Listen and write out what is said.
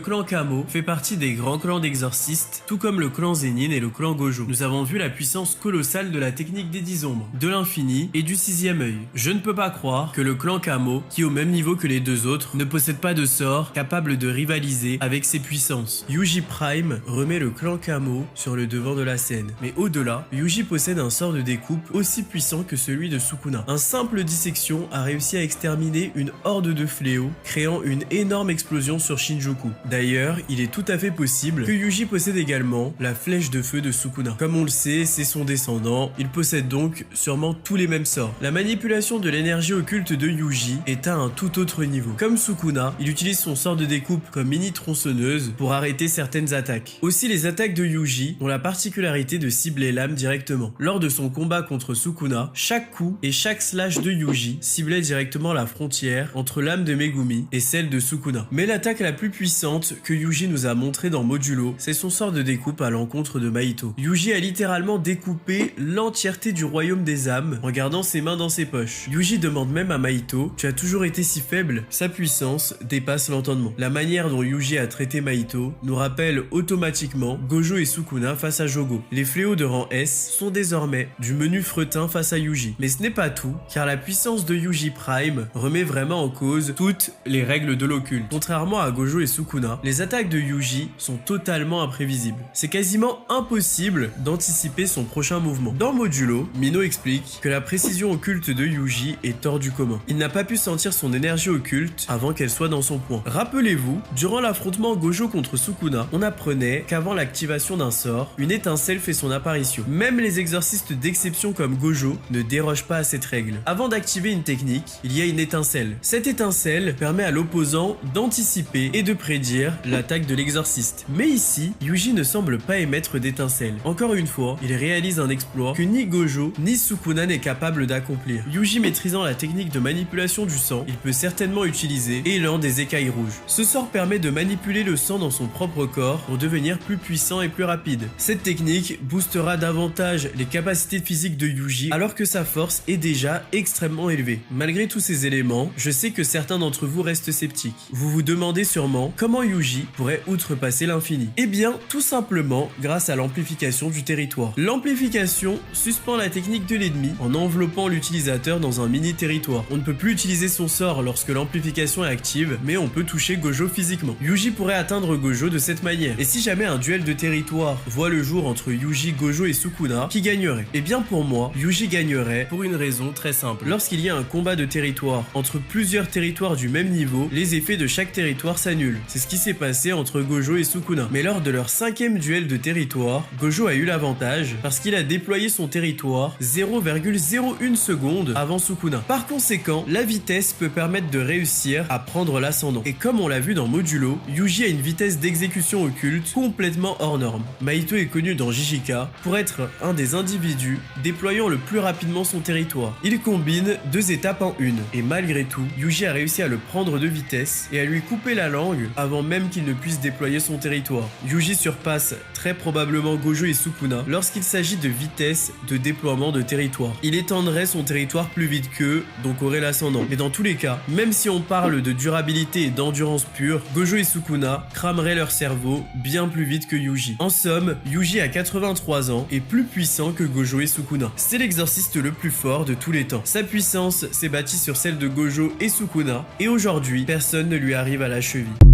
Le clan Kamo fait partie des grands clans d'exorcistes, tout comme le clan Zenin et le clan Gojo. Nous avons vu la puissance colossale de la technique des 10 ombres, de l'infini et du sixième œil. Je ne peux pas croire que le clan Kamo, qui est au même niveau que les deux autres, ne possède pas de sort capable de rivaliser avec ses puissances. Yuji Prime remet le clan Kamo sur le devant de la scène. Mais au-delà, Yuji possède un sort de découpe aussi puissant que celui de Sukuna. Un simple dissection a réussi à exterminer une horde de fléaux, créant une énorme explosion sur Shinjuku. D'ailleurs, il est tout à fait possible que Yuji possède également la flèche de feu de Sukuna. Comme on le sait, c'est son descendant, il possède donc sûrement tous les mêmes sorts. La manipulation de l'énergie occulte de Yuji est à un tout autre niveau. Comme Sukuna, il utilise son sort de découpe comme mini tronçonneuse pour arrêter certaines attaques. Aussi, les attaques de Yuji ont la particularité de cibler l'âme directement. Lors de son combat contre Sukuna, chaque coup et chaque slash de Yuji ciblait directement la frontière entre l'âme de Megumi et celle de Sukuna. Mais l'attaque la plus puissante que Yuji nous a montré dans Modulo, c'est son sort de découpe à l'encontre de Mahito. Yuji a littéralement découpé l'entièreté du royaume des âmes en gardant ses mains dans ses poches. Yuji demande même à Mahito: tu as toujours été si faible? Sa puissance dépasse l'entendement. La manière dont Yuji a traité Mahito nous rappelle automatiquement Gojo et Sukuna face à Jogo. Les fléaux de rang S sont désormais du menu fretin face à Yuji. Mais ce n'est pas tout, car la puissance de Yuji Prime remet vraiment en cause toutes les règles de l'occulte. Contrairement à Gojo et Sukuna, les attaques de Yuji sont totalement imprévisibles. C'est quasiment impossible d'anticiper son prochain mouvement. Dans Modulo, Mino explique que la précision occulte de Yuji est hors du commun. Il n'a pas pu sentir son énergie occulte avant qu'elle soit dans son poing. Rappelez-vous, durant l'affrontement Gojo contre Sukuna, on apprenait qu'avant l'activation d'un sort, une étincelle fait son apparition. Même les exorcistes d'exception comme Gojo ne dérogent pas à cette règle. Avant d'activer une technique, il y a une étincelle. Cette étincelle permet à l'opposant d'anticiper et de prédire l'attaque de l'exorciste. Mais ici, Yuji ne semble pas émettre d'étincelle. Encore une fois, il réalise un exploit que ni Gojo ni Sukuna n'est capable d'accomplir. Yuji maîtrisant la technique de manipulation du sang, il peut certainement utiliser Élan des écailles rouges. Ce sort permet de manipuler le sang dans son propre corps pour devenir plus puissant et plus rapide. Cette technique boostera davantage les capacités physiques de Yuji alors que sa force est déjà extrêmement élevée. Malgré tous ces éléments, je sais que certains d'entre vous restent sceptiques. Vous vous demandez sûrement comment Yuji pourrait outrepasser l'infini. Eh bien, tout simplement grâce à l'amplification du territoire. L'amplification suspend la technique de l'ennemi en enveloppant l'utilisateur dans un mini territoire. On ne peut plus utiliser son sort lorsque l'amplification est active, mais on peut toucher Gojo physiquement. Yuji pourrait atteindre Gojo de cette manière. Et si jamais un duel de territoire voit le jour entre Yuji, Gojo et Sukuna, qui gagnerait? Eh bien pour moi, Yuji gagnerait pour une raison très simple. Lorsqu'il y a un combat de territoire entre plusieurs territoires du même niveau, les effets de chaque territoire s'annulent. C'est ce qui s'est passé entre Gojo et Sukuna. Mais lors de leur 5e duel de territoire, Gojo a eu l'avantage parce qu'il a déployé son territoire 0,01 seconde avant Sukuna. Par conséquent, la vitesse peut permettre de réussir à prendre l'ascendant. Et comme on l'a vu dans Modulo, Yuji a une vitesse d'exécution occulte complètement hors norme. Mahito est connu dans JJK pour être un des individus déployant le plus rapidement son territoire. Il combine 2 étapes en une. Et malgré tout, Yuji a réussi à le prendre de vitesse et à lui couper la langue avant même qu'il ne puisse déployer son territoire. Yuji surpasse très probablement Gojo et Sukuna lorsqu'il s'agit de vitesse de déploiement de territoire. Il étendrait son territoire plus vite qu'eux, donc aurait l'ascendant. Mais dans tous les cas, même si on parle de durabilité et d'endurance pure, Gojo et Sukuna crameraient leur cerveau bien plus vite que Yuji. En somme, Yuji a 83 ans et plus puissant que Gojo et Sukuna. C'est l'exorciste le plus fort de tous les temps. Sa puissance s'est bâtie sur celle de Gojo et Sukuna, et aujourd'hui, personne ne lui arrive à la cheville.